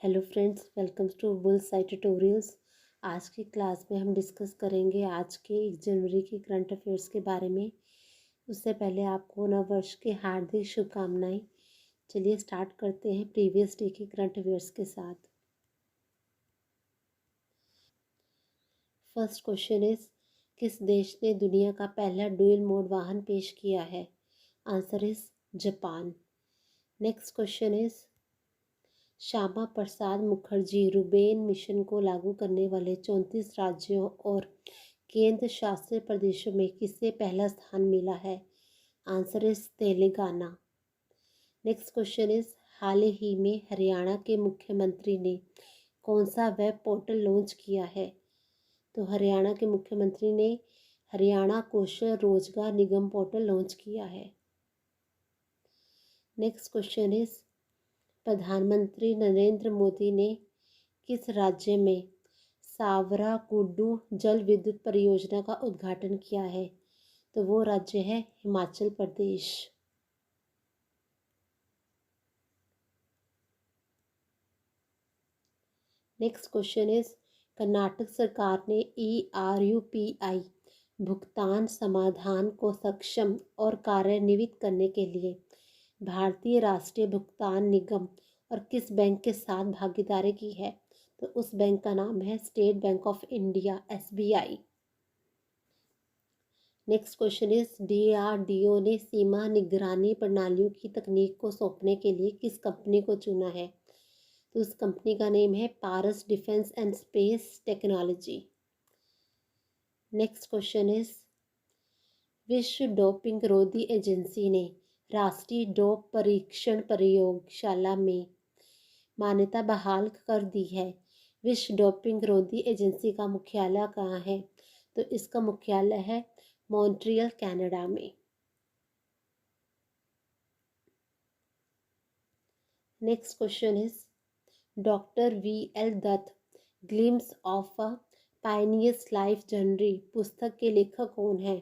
Hello friends, welcome to बुल Sai tutorials. आज की क्लास में हम डिस्कस करेंगे आज के 1 जनवरी के करंट अफेयर्स के बारे में। उससे पहले आपको नव वर्ष की हार्दिक शुभकामनाएं। चलिए स्टार्ट करते हैं प्रीवियस डे के करंट अफेयर्स के साथ। फर्स्ट क्वेश्चन इज, किस देश ने दुनिया का पहला डुअल मोड वाहन पेश किया है? Answer is Japan. Next question is, Shyama Prasad Mukherjee Ruben mission को लागू करने वाले 34 राज्यों और केंद्र शासित प्रदेशों में किसे पहला स्थान मिला है? Answer is Telangana. Next question is, हाल ही में हरियाणा के मुख्यमंत्री ने कौन सा वेब पोर्टल लॉन्च किया है? तो हरियाणा के मुख्यमंत्री ने हरियाणा कौशल रोजगार निगम पोर्टल लॉन्च किया है। नेक्स्ट क्वेश्चन इज, प्रधानमंत्री नरेंद्र मोदी ने किस राज्य में सावराकुडू जल विद्युत परियोजना का उद्घाटन किया है? तो वो राज्य है Himachal Pradesh. Next question is, Karnataka सरकार ने ERUPI भुगतान समाधान को सक्षम और कार्यान्वित करने के लिए भारतीय राष्ट्रीय भुगतान निगम और किस बैंक के साथ भागीदारी की है? तो उस बैंक का नाम है state bank of India SBI। Next question is, DRDO ने सीमा निगरानी प्रणालियों की तकनीक को सौंपने के लिए किस कंपनी को चुना है? तो उस कंपनी का नेम है Paras defence and space technology. Next question is, विश्व डोपिंग रोधी एजेंसी ने राष्ट्रीय डोप परीक्षण प्रयोगशाला में मान्यता बहाल कर दी है। विश्व डोपिंग रोधी एजेंसी का मुख्यालय कहाँ है? तो इसका मुख्यालय है मॉन्ट्रियल कनाडा में। Next question is, doctor VL Dutt glimpses of a pioneer's life journey पुस्तक के लेखक कौन है?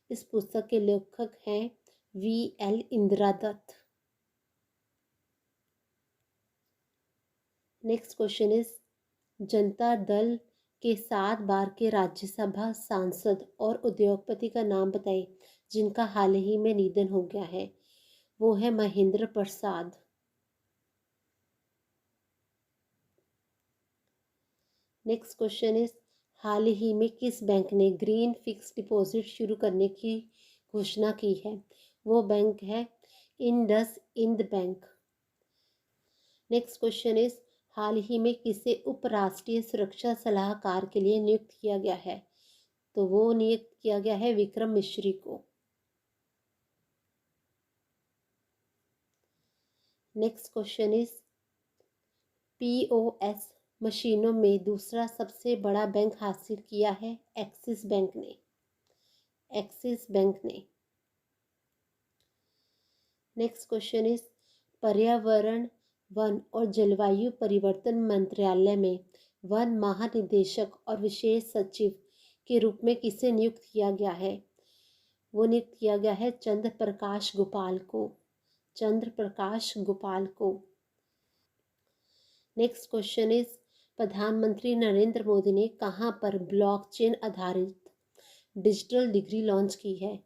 इस पुस्तक के लेखक हैं VL Indira Dutt. Next question is, Janata Dal के 7 बार के राज्यसभा सांसद और उद्योगपति का नाम बताएं जिनका हाल ही में निधन हो गया है। वो है Mahendra Prasad. Next question is, हाल ही में किस बैंक ने ग्रीन फिक्स डिपॉजिट शुरू करने की घोषणा की है? वो बैंक है IndusInd bank. Next question is, हाल ही में किसे उपराष्ट्रीय सुरक्षा सलाहकार के लिए नियुक्त किया गया है? तो वो नियुक्त किया गया है विक्रम मिश्री को। नेक्स्ट क्वेश्चन इज, POS मशीनों में दूसरा सबसे बड़ा बैंक हासिल किया है एक्सिस बैंक ने। नेक्स्ट क्वेश्चन इज, पर्यावरण वन और जलवायु परिवर्तन मंत्रालय में वन महानिदेशक और विशेष सचिव के रूप में किसे नियुक्त किया गया है? वो नियुक्त किया गया है चंद्र प्रकाश गोपाल को। नेक्स्ट क्वेश्चन इज, प्रधानमंत्री नरेंद्र मोदी ने कहां पर ब्लॉकचेन आधारित डिजिटल डिग्री लॉन्च की है?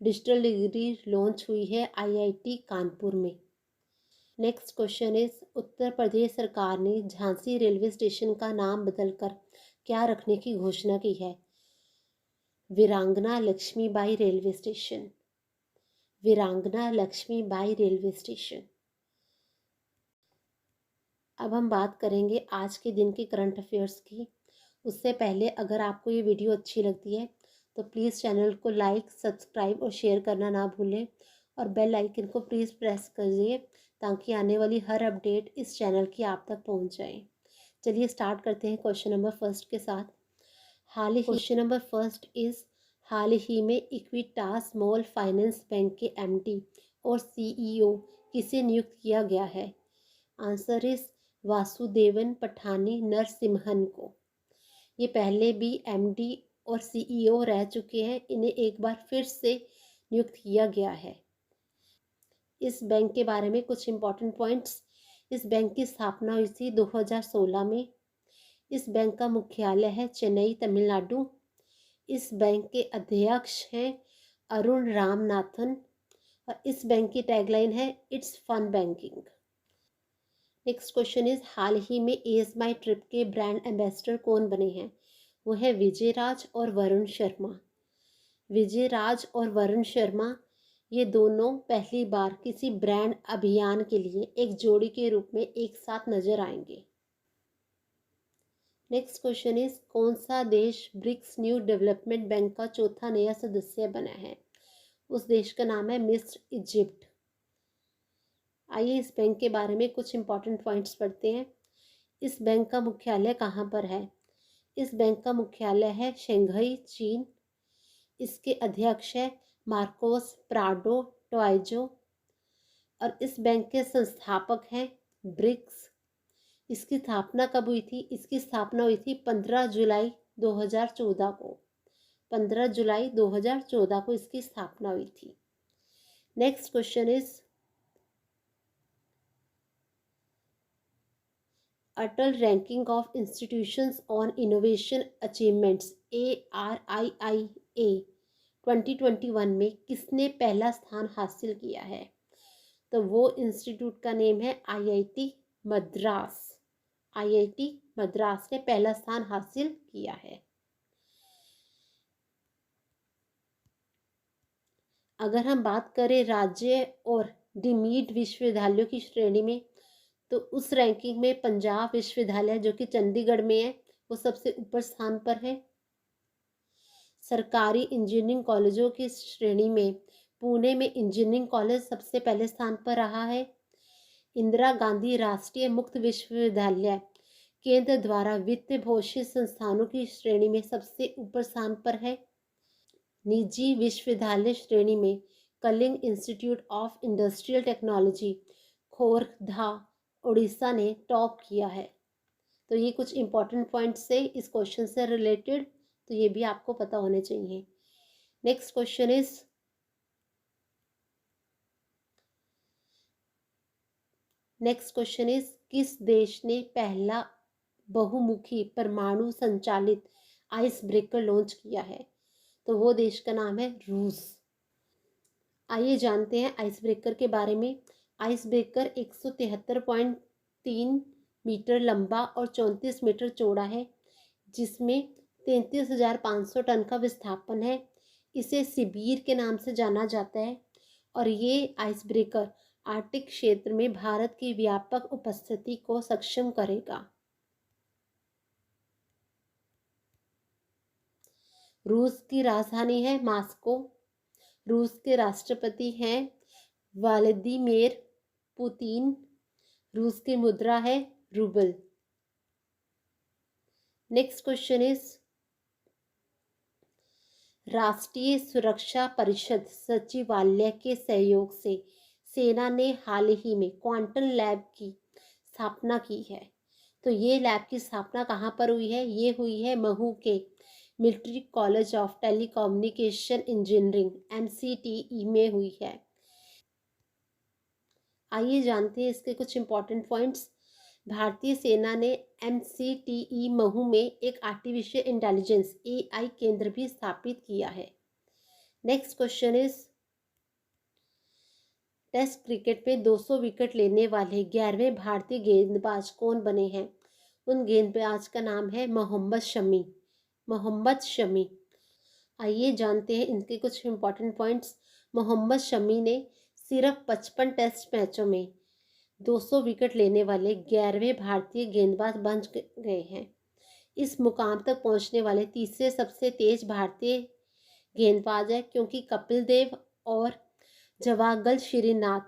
डिजिटल डिग्री लॉन्च हुई है IIT कानपुर में। Next question is, Uttar Pradesh सरकार ने झांसी रेलवे स्टेशन का नाम बदलकर क्या रखने की घोषणा की है? वीरांगना लक्ष्मीबाई रेलवे स्टेशन। अब हम बात करेंगे आज के दिन के करंट अफेयर्स की। उससे पहले अगर आपको ये वीडियो अच्छी लगती है तो प्लीज़ चैनल को लाइक, सब्सक्राइब और शेयर करना ना भूलें और बेल आइकन को प्लीज़ प्रेस करिए ताकि आने वाली हर अपडेट इस चैनल की आप तक पहुंच जाए। चलिए स्टार्ट करते हैं क्वेश्चन नंबर फर्स्ट के साथ। क्वेश्चन नंबर फर्स्ट इज, हाल ही में इक्विटास स्मॉल फाइनेंस बैंक के MD और CEO किसे नियुक्त किया गया है? आंसर इज वासुदेवन पठानी नरसिम्हन को। ये पहले भी MD और CEO रह चुके हैं, इन्हें एक बार फिर से नियुक्त किया गया है। इस बैंक के बारे में कुछ इंपॉर्टेंट पॉइंट्स इस बैंक की स्थापना हुई थी 2016 में। इस बैंक का मुख्यालय है चेन्नई, तमिलनाडु। इस बैंक के अध्यक्ष हैं अरुण रामनाथन और इस बैंक की टैगलाइन है it's fun banking. Next question is, हाल ही में एज माई ट्रिप के ब्रांड एम्बेसडर कौन बने हैं? वो है विजय राज और वरुण शर्मा। विजय राज और वरुण शर्मा ये दोनों पहली बार किसी ब्रांड अभियान के लिए एक जोड़ी के रूप में एक साथ नजर आएंगे। नेक्स्ट क्वेश्चन इज, कौन सा देश ब्रिक्स न्यू डेवलपमेंट बैंक का चौथा नया सदस्य बना है? उस देश का नाम है मिस्र इजिप्ट। आइए इस बैंक के बारे में कुछ इंपॉर्टेंट पॉइंट्स पढ़ते हैं। इस बैंक का मुख्यालय कहाँ पर है? इस बैंक का मुख्यालय है शंघाई, चीन। इसके अध्यक्ष है मार्कोस प्राडो टोआइजो और इस बैंक के संस्थापक हैं ब्रिक्स। इसकी स्थापना कब हुई थी? इसकी स्थापना हुई थी 15 जुलाई 2014 को। 15 जुलाई 2014 को इसकी स्थापना हुई थी। Next question is, Atal ranking of institutions on innovation achievements ARIIA 2021 में किसने पहला स्थान हासिल किया है? तो वो इंस्टीट्यूट का नेम है IIT मद्रास। IIT मद्रास ने पहला स्थान हासिल किया है। अगर हम बात करें राज्य और डीम्ड विश्वविद्यालयों की श्रेणी में, तो उस रैंकिंग में पंजाब विश्वविद्यालय जो कि चंडीगढ़ में है वो सबसे ऊपर स्थान पर है। सरकारी इंजीनियरिंग कॉलेजों की श्रेणी में पुणे में इंजीनियरिंग कॉलेज सबसे पहले स्थान पर रहा है। इंदिरा गांधी राष्ट्रीय मुक्त विश्वविद्यालय केंद्र द्वारा वित्त पोषित संस्थानों की श्रेणी में सबसे ऊपर स्थान पर है। निजी विश्वविद्यालय श्रेणी में Kalinga institute of industrial technology Khordha Orissa ने टॉप किया है। तो ये कुछ इंपॉर्टेंट पॉइंट्स से इस क्वेश्चन से रिलेटेड, तो ये भी आपको पता होने चाहिए। नेक्स्ट क्वेश्चन इज किस देश ने पहला बहुमुखी परमाणु संचालित आइस ब्रेकर लॉन्च किया है? तो वो देश का नाम है रूस। आइए जानते हैं आइस ब्रेकर के बारे में। आइस ब्रेकर 173.3 मीटर लंबा और 34 मीटर चौड़ा है, जिसमें 33,500 टन का विस्थापन है। इसे सिबीर के नाम से जाना जाता है और ये आइस ब्रेकर आर्कटिक क्षेत्र में भारत की व्यापक उपस्थिति को सक्षम करेगा। रूस की राजधानी है मॉस्को। रूस के राष्ट्रपति हैं व्लादिमीर पुतिन। रूस की मुद्रा है रूबल। नेक्स्ट क्वेश्चन इज, राष्ट्रीय सुरक्षा परिषद सचिवालय के सहयोग से सेना ने हाल ही में क्वांटम लैब की स्थापना की है। तो ये लैब की स्थापना कहाँ पर हुई है? ये हुई है महू के military college of telecommunication engineering MCTE में हुई है। आइए जानते हैं इसके कुछ इंपॉर्टेंट पॉइंट्स। भारतीय सेना ने MCTE महू में एक आर्टिफिशियल इंटेलिजेंस AI केंद्र भी स्थापित किया है। Next question is, test cricket में 200 विकेट लेने वाले 11वें भारतीय गेंदबाज कौन बने हैं? उन गेंदबाज का नाम है मोहम्मद शमी। मोहम्मद शमी। आइए जानते हैं इनके कुछ इंपॉर्टेंट पॉइंट्स। मोहम्मद शमी ने सिर्फ 55 टेस्ट मैचों में 200 विकेट लेने वाले 11वें भारतीय गेंदबाज बन गए हैं। इस मुकाम तक पहुंचने वाले तीसरे सबसे तेज भारतीय गेंदबाज है, क्योंकि कपिल देव और जवागल श्रीनाथ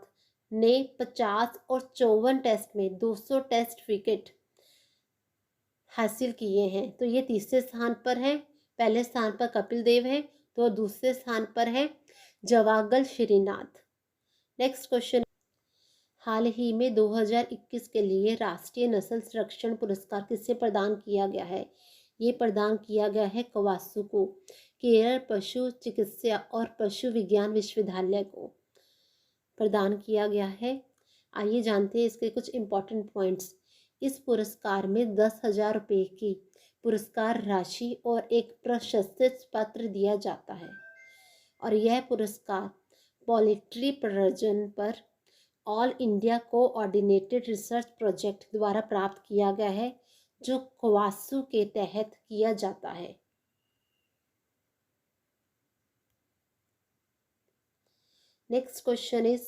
ने 50 और 54 टेस्ट में 200 टेस्ट विकेट हासिल किए हैं। तो ये तीसरे स्थान पर है। पहले स्थान पर कपिल देव है तो दूसरे स्थान पर है जवागल श्रीनाथ। नेक्स्ट क्वेश्चन, हाल ही में 2021 के लिए राष्ट्रीय नस्ल संरक्षण पुरस्कार किसे प्रदान किया गया है? ये प्रदान किया गया है कवासू को, केरल पशु चिकित्सा और पशु विज्ञान विश्वविद्यालय को प्रदान किया गया है। आइए जानते हैं इसके कुछ इम्पोर्टेंट पॉइंट्स। इस पुरस्कार में 10,000 रुपये की पुरस्कार राशि और एक प्रशस्ति पत्र दिया जाता है और यह पुरस्कार पोल्ट्री प्रजनन पर all India coordinated research project द्वारा प्राप्त किया गया है, जो क्वासू के तहत किया जाता है। नेक्स्ट क्वेश्चन इज,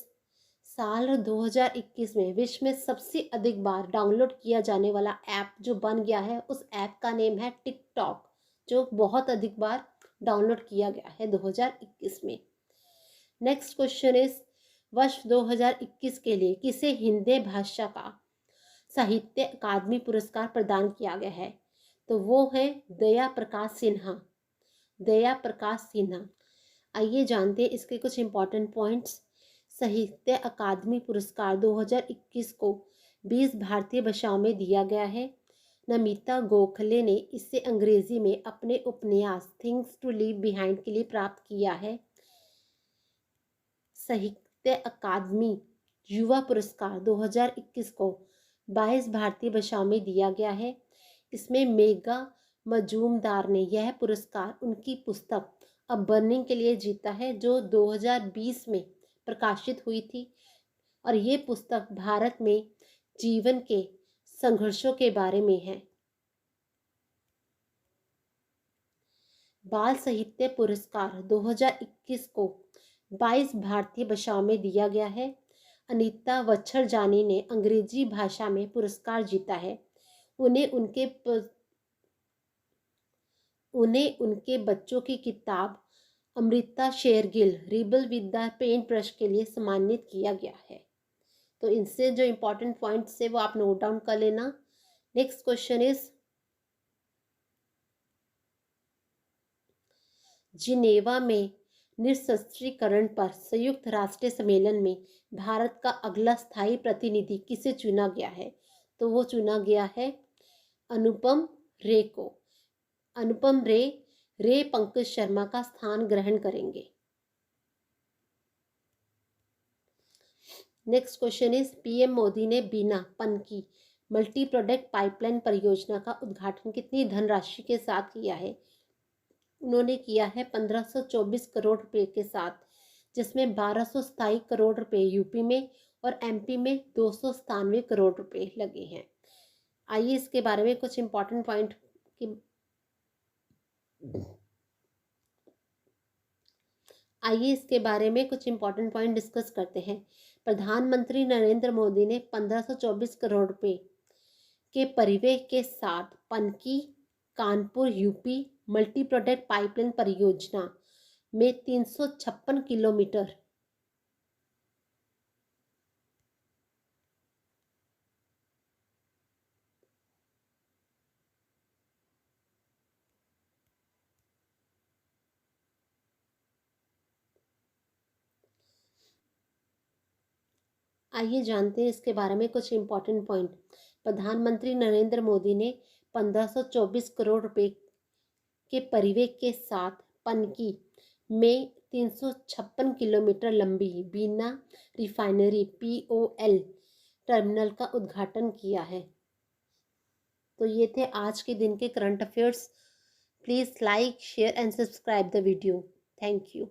साल 2021 में विश्व में सबसे अधिक बार डाउनलोड किया जाने वाला ऐप जो बन गया है, उस ऐप का नेम है टिकटॉक, जो बहुत अधिक बार डाउनलोड किया गया है 2021 में। नेक्स्ट क्वेश्चन इज, वर्ष 2021 के लिए किसे हिंदी भाषा का साहित्य अकादमी पुरस्कार प्रदान किया गया है? तो वो है दया प्रकाश सिन्हा। दया प्रकाश सिन्हा। आइए जानते हैं इसके कुछ इम्पोर्टेंट पॉइंट्स। साहित्य अकादमी पुरस्कार 2021 को 20 भारतीय भाषाओं में दिया गया है। नमिता गोखले ने इसे अंग्रेजी में अपने उपन्यास थिंग्स टू लीव बिहाइंड के लिए प्राप्त किया है। साहित्य अकादमी युवा पुरस्कार 2021 को 22 भारतीय भाषाओं में दिया गया है। इसमें मेघा मजूमदार ने यह पुरस्कार उनकी पुस्तक अ बर्निंग के लिए जीता है, जो 2020 में प्रकाशित हुई थी और ये पुस्तक भारत में जीवन के संघर्षों के बारे में है। बाल साहित्य पुरस्कार 2021 को 22 भारतीय भाषाओं में दिया गया है। अनीता वच्छरजानी ने अंग्रेजी भाषा में पुरस्कार जीता है। उन्हें उनके बच्चों की किताब Amrita Shergil rebel with the paint brush के लिए सम्मानित किया गया है। तो इनसे जो इम्पोर्टेंट पॉइंट्स है वो आप नोट डाउन कर लेना। नेक्स्ट क्वेश्चन इज, जिनेवा में निरस्त्रीकरण पर संयुक्त राष्ट्र सम्मेलन में भारत का अगला स्थायी प्रतिनिधि किसे चुना गया है? तो वो चुना गया है अनुपम रे को। अनुपम रे पंकज शर्मा का स्थान ग्रहण करेंगे। Next question is, PM Modi ने बिना पनकी मल्टी प्रोडक्ट पाइपलाइन परियोजना का उद्घाटन कितनी धनराशि के साथ किया है? उन्होंने किया है 1524 करोड़ रुपए के साथ, जिसमें 1227 करोड़ रुपए यूपी में और एमपी में 297 करोड़ रुपए लगे हैं। आइए इसके बारे में कुछ इम्पोर्टेंट पॉइंट डिस्कस करते हैं। प्रधानमंत्री नरेंद्र मोदी ने 1524 करोड़ रुपए के परिव्यय के साथ Panki Kanpur UP multi product pipeline परियोजना में 356 किलोमीटर आइए जानते हैं इसके बारे में कुछ इम्पोर्टेंट पॉइंट। प्रधानमंत्री नरेंद्र मोदी ने 1524 करोड़ रुपए के परिव्यय के साथ पनकी में 356 किलोमीटर लंबी बीना रिफाइनरी POL टर्मिनल का उद्घाटन किया है। तो ये थे आज के दिन के current affairs. Please like share and subscribe the video. Thank you.